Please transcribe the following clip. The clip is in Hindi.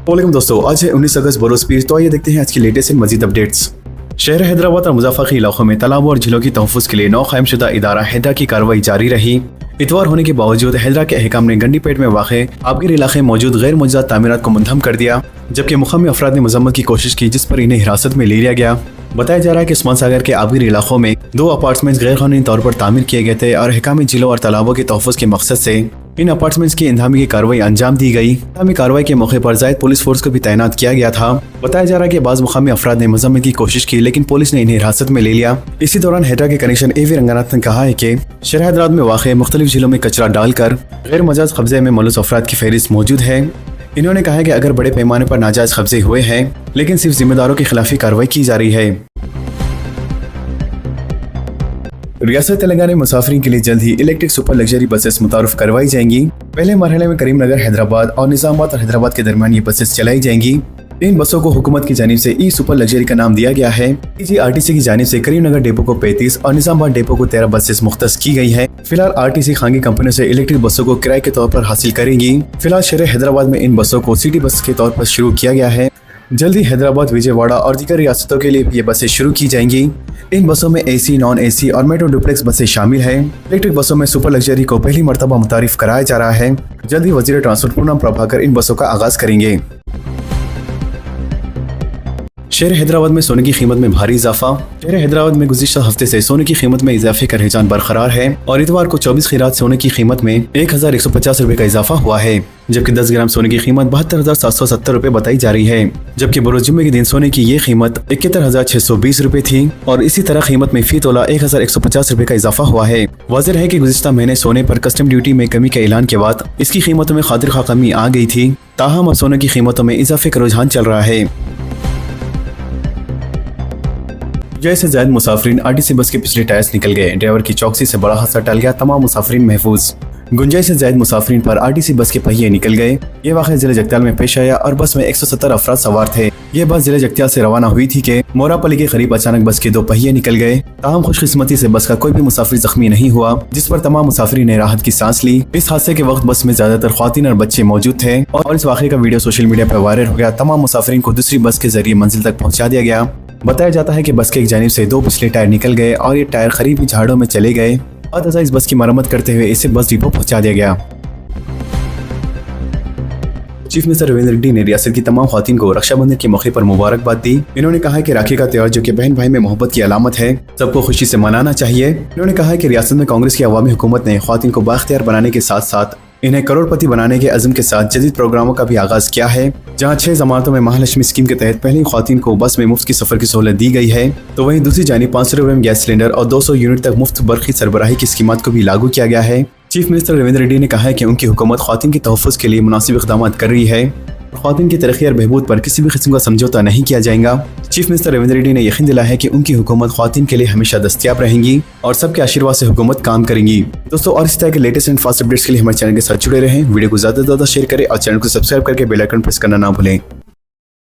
वालेकुम दोस्तों, आज है 19 अगस्त बरोज़ पीर। तो आइए देखते हैं आज की लेटेस्ट मजीद अपडेट्स। शहर हैदराबाद और मुज़ाफ़्फ़र इलाकों में तालाबों और झीलों की तहफ़्फ़ुज़ के लिए नौ कायम शुदा इदारा हैदरा की कार्रवाई जारी रही। इतवार होने के बावजूद हैदरा के अहकाम ने गंडीपेट में वाक़े आबगिर इलाके में मौजूद गैर मुजज़्ज़ा तामीरात को मुंहदम कर दिया, जबकि मुक़ामी अफराद ने मज़म्मत की कोशिश की, जिस पर इन्हें हिरासत में ले लिया गया। बताया जा रहा है कि उस्मान सागर के आबगिर इलाकों में 2 अपार्टमेंट्स गैर कानूनी तौर पर तामीर किए गए थे और अहकामी झीलों और तालाबों के तहफ़्फ़ुज़ के मकसद से इन अपार्टमेंट्स की इंतजामी की कार्रवाई अंजाम दी गई। इंतजामी कार्रवाई के मौके पर ज़ायद पुलिस फोर्स को भी तैनात किया गया था। बताया जा रहा है कि बाज़ मुक़ामी अफराद ने मज़म्मत की कोशिश की, लेकिन पुलिस ने इन्हें हिरासत में ले लिया। इसी दौरान हैदरा के कनेक्शन एवी रंगनाथ ने कहा है कि शहर हैदराबाद में वाक़े मुख्तलिफ झीलों में कचरा डालकर गैर मजाज कब्जे में मुलव्वस अफराद की फहरिस्त मौजूद है। इन्होंने कहा है कि अगर बड़े पैमाने पर नाजायज कब्जे हुए हैं, लेकिन सिर्फ जिम्मेदारों के खिलाफ कार्रवाई की जा रही है। रियासत तेलंगाना में मुसाफिरीन के लिए जल्द ही इलेक्ट्रिक सुपर लग्जरी बसेस मुतारुफ करवाई जाएंगी। पहले मरहले में करीमनगर, हैदराबाद और निजामाबाद और हैदराबाद के दरमियान ये बसेस चलाई जाएंगी। इन बसों को हुकूमत की जानिब से ई सुपर लग्जरी का नाम दिया गया है। आरटीसी की जानिब से करीमनगर डेपो को 35 और निजामाबाद डेपो को 13 बसेस मुख्तस की गई है। फिलहाल आरटीसी खानगी कंपनियों से इलेक्ट्रिक बसों को किराए के तौर पर हासिल करेंगी। फिलहाल शहर हैदराबाद में इन बसों को सिटी बस के तौर पर शुरू किया गया है। जल्द ही हैदराबाद, विजयवाड़ा और दीगर रियासतों के लिए ये बसें शुरू की जाएंगी। इन बसों में एसी, नॉन एसी और मेट्रो डुप्लेक्स बसें शामिल हैं। इलेक्ट्रिक बसों में सुपर लग्जरी को पहली मरतबा मुतारिफ कराया जा रहा है। जल्द ही वजीर ट्रांसपोर्ट पूनम प्रभाकर इन बसों का आगाज करेंगे। शहर हैदराबाद में सोने की कीमत में भारी इजाफा। शहर हैदराबाद में गुज़िश्ता हफ्ते से सोने की कीमत में इजाफे का रुझान बरकरार है और इतवार को 24 खीरात सोने की कीमत में 1150 रुपए का इजाफा हुआ है, जबकि 10 ग्राम सोने की कीमत 72,770 रुपए बताई जा रही है। जबकि बरोज़ जुम्मे के दिन सोने की ये कीमत 71,620 रुपए थी और इसी तरह कीमत में फी तोला 1,150 रुपए का इजाफा हुआ है। वाज़ेह है कि गुज़िश्ता महीने सोने पर कस्टम ड्यूटी में कमी के ऐलान के बाद इसकी कीमतों में खातिर खा कमी आ गई थी। ताहम अब सोने की कीमतों में इजाफे का रुझान चल रहा है। जैसे ज़ायद मुसाफिरीन आरटीसी बस के पिछले टायर्स निकल गए। ड्राइवर की चौकसी से बड़ा हादसा टल गया, तमाम मुसाफिरीन महफूज। गुंजाइश से ज़ायद मुसाफिरीन पर आरटीसी बस के पहिए निकल गए। ये वाक़या जिले जगत्याल में पेश आया और बस में 170 अफराद सवार थे। ये बस जिले जगत्याल से रवाना हुई थी कि मोरापली के करीब अचानक बस के 2 पहिए निकल गए। ताहम खुशकिस्मती से बस का कोई भी मुसाफिर जख्मी नहीं हुआ, जिस पर तमाम मुसाफिरीन ने राहत की सांस ली। इस हादसे के वक्त बस में ज्यादातर ख्वातीन और बच्चे मौजूद थे और इस वाक़े का वीडियो सोशल मीडिया पर वायरल हो गया। तमाम मुसाफिरीन को दूसरी बस के जरिए मंजिल तक पहुँचा दिया गया। बताया जाता है कि बस के एक जानिब से 2 पिछले टायर निकल गए और ये टायर करीबी झाड़ों में चले गए और इस बस की मरम्मत करते हुए इसे बस डिपो पहुंचा दिया गया। चीफ मिनिस्टर रविंद्र रेड्डी ने रियासत की तमाम ख्वातीन को रक्षाबंधन के मौके पर मुबारकबाद दी। इन्होंने कहा कि राखी का त्योहार, जो कि बहन भाई में मोहब्बत की अलामत है, सबको खुशी से मनाना चाहिए। इन्होंने कहा कि रियासत में कांग्रेस की अवामी हुकूमत ने ख्वातीन को बाख्तियार बनाने के साथ साथ इन्हें करोड़पति बनाने के अज़म के साथ जदीद प्रोग्रामों का भी आगाज किया है, जहां 6 जमानतों में महालक्ष्मी स्कीम के तहत पहली ख्वातीन को बस में मुफ्त की सफर की सहूलत दी गई है। तो वहीं दूसरी जानिब 500 रुपए में गैस सिलेंडर और 200 यूनिट तक मुफ्त बरखी सरबराही की स्कीमात को भी लागू किया गया है। चीफ मिनिस्टर रविंद्र रेड्डी ने कहा है कि उनकी हुकूमत ख्वातीन के तहफ़्फ़ुज़ के लिए मुनासिब इक़दाम कर रही है। ख्वातीन की तरक्की और बहबूद पर किसी भी किस्म का समझौता नहीं किया जाएगा। चीफ मिनिस्टर रविंद्र रेड्डी ने यकीन दिलाया है कि उनकी हुकूमत ख्वातीन के लिए हमेशा दस्तयाब रहेंगी और सबके आशीर्वाद से हुकूमत काम करेंगी। दोस्तों, और इस तरह के लेटेस्ट एंड फास्ट अपडेट्स के लिए हमारे चैनल के साथ जुड़े रहें। वीडियो को ज़्यादा से ज़्यादा शेयर करें और चैनल को सब्सक्राइब करके बेल आइकन प्रेस करना ना भूलें।